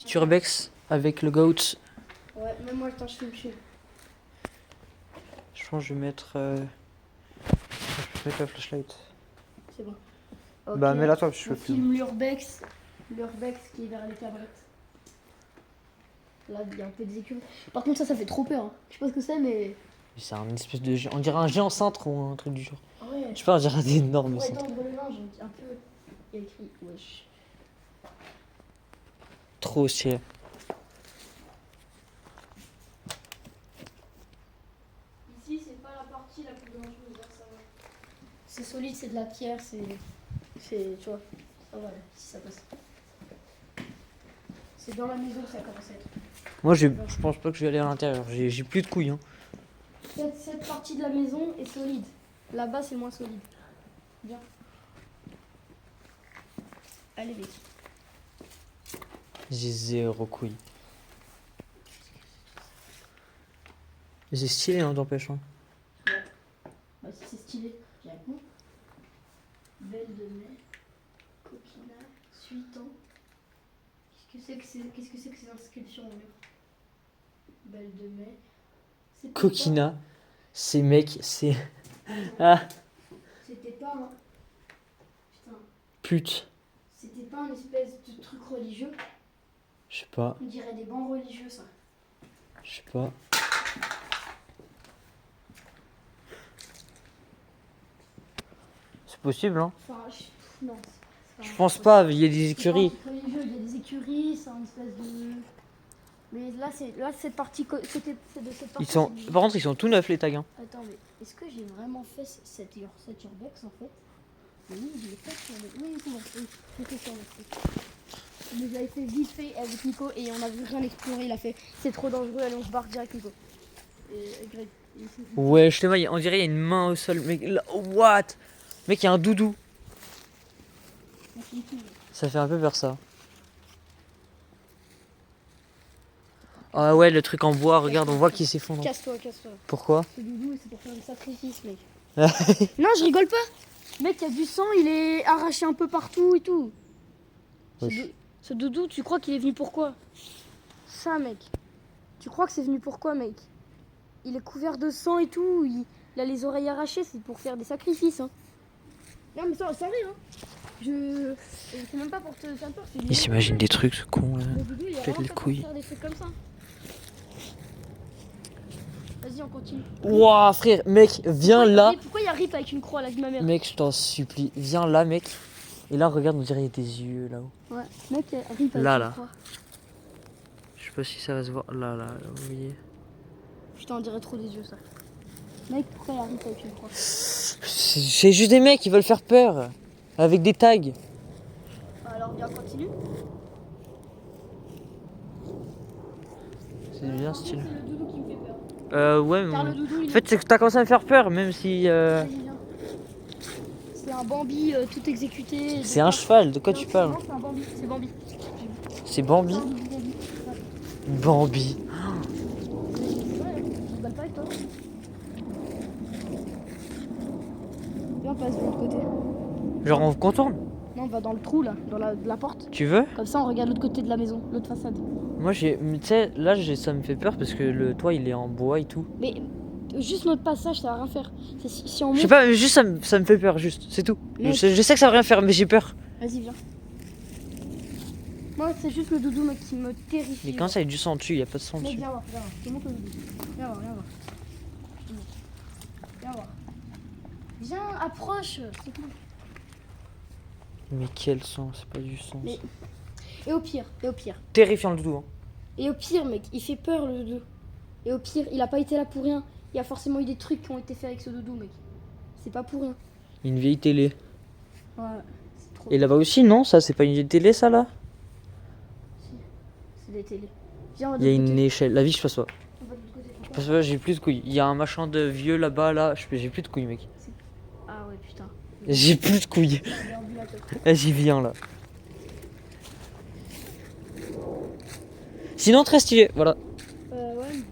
Turbex avec le goat. Ouais, même moi, attends, je filme. Je pense que je vais mettre, la flashlight. C'est bon. Ok. Bah mets-la toi, parce que je On peux plus. filme l'urbex qui est vers les cabrettes. Là, il y a un peu des écuries. Par contre, ça fait trop peur. Hein. Je sais pas ce que c'est, mais. C'est un espèce de... On dirait un géant cintre ou un truc du genre. Ah ouais. Je sais pas, on dirait des énormes Ouais, cintres. tendre le linge, un peu. Il y a écrit wesh. Trop stylé. Ici, c'est pas la partie la plus dangereuse, là, ça va. C'est solide, c'est de la pierre, c'est. Tu vois, ça va, si ça passe. C'est dans la maison que ça commence à être. Moi je pense pas que je vais aller à l'intérieur, j'ai plus de couilles. Hein. Cette partie de la maison est solide. Là-bas, c'est moins solide. Bien. Allez, mec. J'ai 0 couilles. C'est stylé, hein, t'empêche. Hein. Ouais. Bah, si c'est stylé, viens avec moi. Belle de mai, coquina, suitant. Qu'est-ce que c'est que ces inscriptions au mur? Belle de mai. C'était Coquina, c'est mec, c'est... pas- Ah, C'était pas un. Putain. pute. C'était pas un espèce de truc religieux. Je sais pas, On dirait des bancs religieux, ça. je sais pas. C'est possible, hein. Enfin, non. Je pense pas, il y a des écuries. C'est pas un truc religieux, il y a des écuries, c'est un espèce de. Mais là, cette partie. C'est de cette partie. Ils sont... Par contre, ils sont tout neufs, les tags. Hein. Attends, mais est-ce que j'ai vraiment fait cette urbex en fait? Mais oui, je l'ai fait sur le. Oui, c'est bon, oui, j'ai fait sur le. Je les avais fait vite fait avec Nico et on a vu rien explorer. Il a fait c'est trop dangereux, allez, on se barre direct, Nico. Et Greg. Ouais, je te vois, on dirait qu'il y a une main au sol. Mec, là, what? Mec, il y a un doudou. Ça fait un peu peur, ça. Ah ouais, le truc en bois, regarde, on voit qu'il s'effondre. Casse-toi. Pourquoi? C'est doudou et c'est pour faire des sacrifices, mec. Non, je rigole pas. Mec, il y a du sang, il est arraché un peu partout et tout. Wesh. Ce doudou, tu crois qu'il est venu pourquoi? Ça, mec. Tu crois que c'est venu pourquoi, mec? Il est couvert de sang et tout. Il a les oreilles arrachées, c'est pour faire des sacrifices. Hein. Non, mais ça arrive. Hein. C'est même pas pour te faire peur. Il s'imagine des trucs, ce con là. Le doudou, il est Pète vraiment les fait pour couilles. faire des trucs comme ça. Vas-y, on continue. Ouah, frère, mec, viens là. Pourquoi il y a Rip avec une croix, la vie de ma mère? Mec, je t'en supplie, viens là, mec. Et là, regarde, on dirait qu'il y a des yeux là-haut. Ouais, mec, il y a Rip avec Là, une là. croix. Je sais pas si ça va se voir. Là, vous voyez. Putain, on dirait trop des yeux, ça. Mec, pourquoi il y a Rip avec une croix? C'est juste des mecs qui veulent faire peur. Avec des tags. Alors, viens, continue. C'est bien stylé. C'est le doudou qui me fait peur. Ouais, mais... Car le doudou, il En fait, c'est que t'as commencé à me faire peur, même si... Vas-y, viens. C'est un Bambi tout exécuté. C'est un cheval, de quoi tu parles? Non, c'est un Bambi. C'est Bambi. C'est Bambi. C'est un doudou Bambi. Bambi. Ouais, je rigole pas avec toi. Viens, on passe de l'autre côté. Genre, on contourne? Non, on va dans le trou là, dans la porte. Tu veux? Comme ça, on regarde l'autre côté de la maison, l'autre façade. Moi, tu sais, là, ça me fait peur parce que le toit, il est en bois et tout. Mais juste notre passage, ça va rien faire. Si on Je sais monte. pas, mais juste ça me fait peur, juste, c'est tout. Mais- Je sais que ça va rien faire, mais j'ai peur. Vas-y, viens. Moi, c'est juste le doudou mec, qui me terrifie. Mais quand ça, il y a du sang dessus, il y a pas de sang Mec, dessus. viens voir. Je te montre le doudou. Viens voir. Viens voir. Viens, approche. C'est tout. Mais quel sang, c'est pas du sang. Mais- ça. Et au pire. Terrifiant le doudou. Hein. Et au pire, mec, il fait peur le doudou. Et au pire, il a pas été là pour rien. Il y a forcément eu des trucs qui ont été faits avec ce doudou, mec. C'est pas pour rien. Une vieille télé. Ouais, c'est trop. Et là-bas aussi, non? Ça, c'est pas une vieille télé, ça, là? C'est des télés. Viens, on va de Il y a l'autre une côté. échelle. La vie, je passe pas. On va de l'autre côté. Pourquoi Parce que j'ai plus de couilles. Il y a un machin de vieux là-bas, là. J'ai plus de couilles, mec. Ah ouais, putain. J'ai plus de couilles. Vas-y, viens, là. Sinon, très stylé, voilà. Ouais,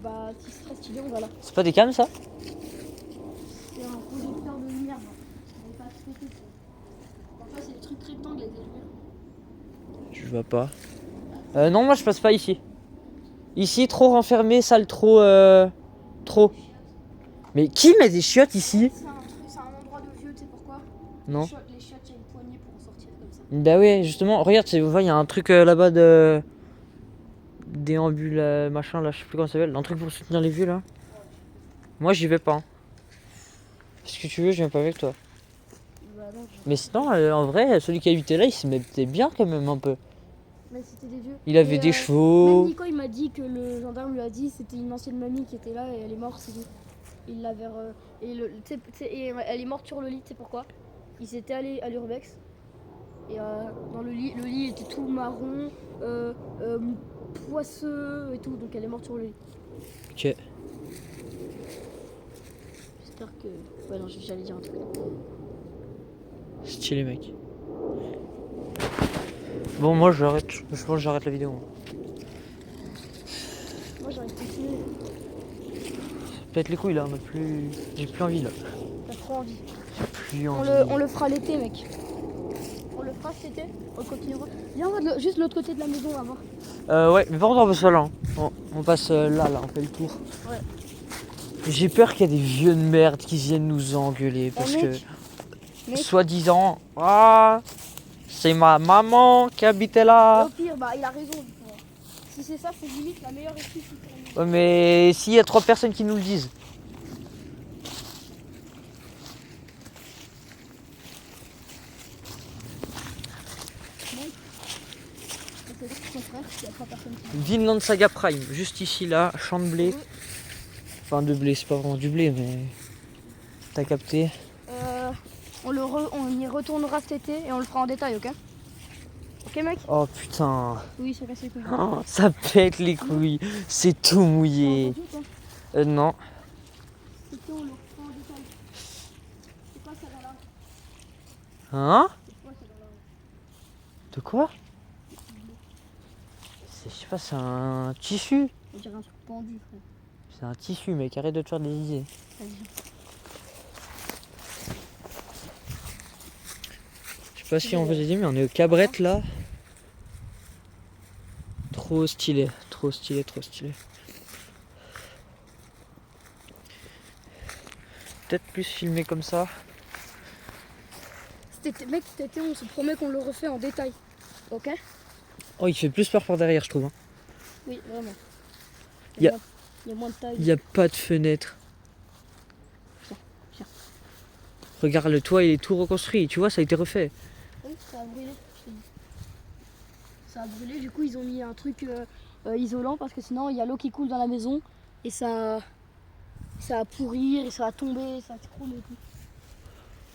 bah, si c'est très stylé, on va là. C'est pas des cams, ça? C'est un projecteur de lumière, genre. On va pas se péter, ça. Parfois, c'est des trucs rectangles avec des lumières. Je vois pas. Non, moi je passe pas ici. Ici, trop renfermé, sale, trop. Trop. Mais qui met des chiottes ici? C'est un endroit de vieux, tu sais pourquoi? Non. Les chiottes, il y a une poignée pour en sortir comme ça. Bah ouais, justement, regarde, tu vois, il y a un truc là-bas de. Déambule, machin, là, je sais plus comment ça s'appelle. Un truc pour soutenir les vieux là. Moi j'y vais pas. Hein. Si tu veux, je viens pas avec toi. Bah non, Mais sinon, en vrai, celui qui habitait là, il se mettait bien quand même un peu. mais c'était des vieux. Il avait Et, des Même chevaux. Nico, il m'a dit que le gendarme lui a dit c'était une ancienne mamie qui était là et elle est morte, c'est tout. Il l'avait. Et elle est morte sur le lit, tu sais pourquoi? Il s'était allé à l'urbex. Et dans le lit était tout marron, poisseux et tout, donc elle est morte sur le lit. Ok. J'espère que. Ouais, non, j'allais dire un truc. Stylé, mec. Bon, moi j'arrête. Je pense que j'arrête la vidéo. Moi j'arrive de continuer. Peut-être les couilles là, mais plus. J'ai plus envie là. T'as trop envie. Plus On envie. le fera l'été, mec. On le fera cet été, on continuera. Viens, on va juste de l'autre côté de la maison, on va voir. Ouais, mais par contre, on passe là. Hein. On passe là, on fait le tour. Ouais. J'ai peur qu'il y ait des vieux de merde qui viennent nous engueuler parce mec. que. Soi-disant, ah, c'est ma maman qui habitait Et là. au pire, bah il a raison. Si c'est ça, c'est limite la meilleure excuse pour nous. Ouais, mais s'il y a 3 personnes qui nous le disent. C'est ton frère, il y a 3 personnes qui Vinland Saga Prime, juste ici là, champ de blé. Enfin de blé, c'est pas vraiment du blé, mais t'as capté. On y retournera cet été et on le fera en détail, ok? Ok, mec? Oh putain, Oui, ça casse les couilles. oh, ça pète les couilles, c'est tout mouillé. Non. Cet été, on le refera en détail. C'est quoi ça là? Hein? C'est quoi ça là? De quoi? Je sais pas, c'est un tissu. On dirait un truc pendu, frère. C'est un tissu, mec, arrête de te faire des idées. Vas-y. Je sais pas si on vous a dit, mais on est au Cabrette là. Trop stylé, trop stylé, trop stylé. Peut-être plus filmé comme ça. Mec, cet été, on se promet qu'on le refait en détail. Ok? Oh, il fait plus peur par derrière, je trouve. Hein. Oui, vraiment. Il y a- Il y a moins de taille. Il n'y a pas de fenêtre. Viens. Regarde, le toit il est tout reconstruit, tu vois, ça a été refait. Oui, ça a brûlé, je t'ai dit. Ça a brûlé, du coup, ils ont mis un truc isolant parce que sinon, il y a l'eau qui coule dans la maison et ça va pourrir et ça va tomber, ça va s'écrouler et tout.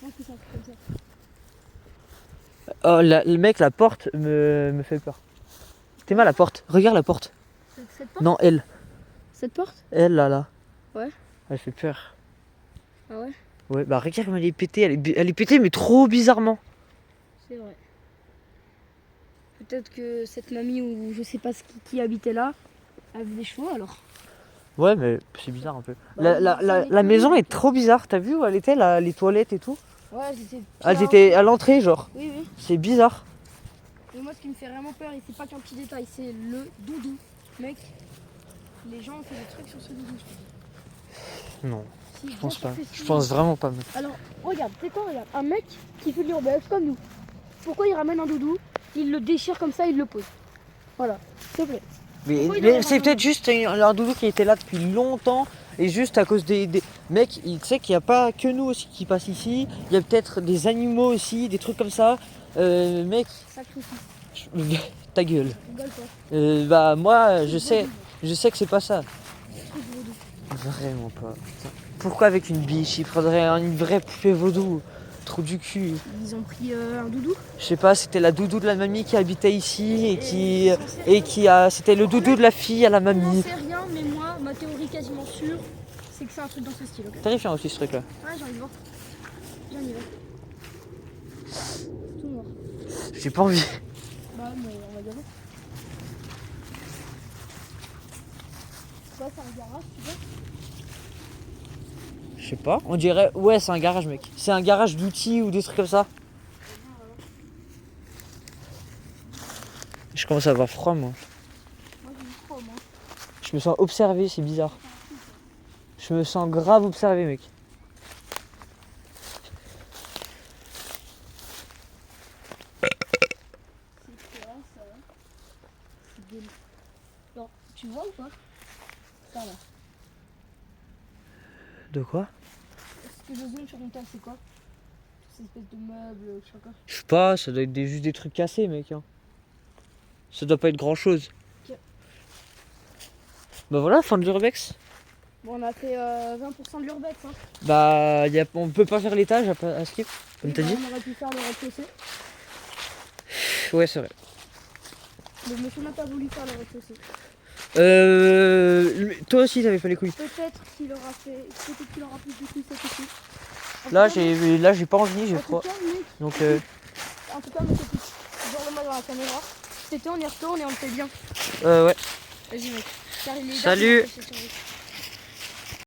Je pense que c'est un truc comme ça. Oh, le mec, la porte me fait peur. T'es mal la porte, regarde la porte. Cette porte? Non, elle. Cette porte? Elle là. Ouais. Elle fait peur. Ah ouais? Ouais, bah regarde comme elle est pétée, elle est pétée mais trop bizarrement. C'est vrai. Peut-être que cette mamie ou je sais pas qui habitait là avait des chevaux alors. Ouais, mais c'est bizarre un peu. Bah, La maison est trop bizarre, t'as vu où elle était, les toilettes et tout? Ouais, c'était. Elles étaient à l'entrée, genre. Oui, oui. C'est bizarre. Et moi, ce qui me fait vraiment peur, et c'est pas qu'un petit détail, c'est le doudou. Mec, les gens ont fait des trucs sur ce doudou. Non, Si, je pense bien pas. sûr que Je si. pense vraiment pas, mec. Alors, regarde, c'est quoi, regarde, un mec qui fait de l'urbex comme nous. Pourquoi il ramène un doudou, il le déchire comme ça, il le pose. Voilà, s'il te plaît. Mais Pourquoi il aurait c'est pas peut-être juste un doudou qui était là depuis longtemps et juste à cause des... Mec, tu sais qu'il n'y a pas que nous aussi qui passent ici, il y a peut-être des animaux aussi, des trucs comme ça. Mec, Sacrifice, ta gueule. rigole pas. Bah moi, je sais que c'est pas ça. Truc vaudou. Vraiment pas. Pourquoi avec une biche? Il faudrait une vraie poupée vaudou. Trou du cul. Ils ont pris un doudou. Je sais pas, c'était la doudou de la mamie qui habitait ici c'était le doudou de la fille à la On n'en mamie. sait rien, mais moi, ma théorie quasiment sûre, c'est que c'est un truc dans ce style, ok? Terrifiant aussi ce truc là. Ouais, j'ai envie de voir. Viens, on y va. C'est tout noir. J'ai pas envie. Bah, mais on va y aller. Quoi, c'est un garage, tu vois? Je sais pas. On dirait. Ouais, c'est un garage, mec. C'est un garage d'outils ou des trucs comme ça. Je commence à avoir froid, moi. chrome. Hein. Je me sens observé, c'est bizarre. Je me sens grave observé, mec. C'est quoi ça? C'est des... Non, tu vois ou pas? Ça là. De quoi? Ce que je zoome sur mon table, c'est quoi? Ces espèces de meubles, je sais pas quoi. Je sais pas, ça doit être juste des trucs cassés, mec. Hein. Ça doit pas être grand chose. Ok. Bah voilà, fin de l'urbex. Bon, on a fait 20% de l'urbex. Hein. Bah, on peut pas faire l'étage à skip, comme Et t'as bah, dit. on aurait pu faire le rez-de-chaussée. Ouais, c'est vrai. Le monsieur n'a pas voulu faire le rez-de-chaussée. Toi aussi, t'avais pas les couilles. Peut-être qu'il aura fait. Peut-être qu'il aura plus de couilles cet été. Là, j'ai pas envie, j'ai froid. Donc, En tout cas, mec, écoute, regarde-moi dans la caméra. Cet été, on y retourne et on le fait bien. ouais. Vas-y, mec. Car il est Salut. d'heure,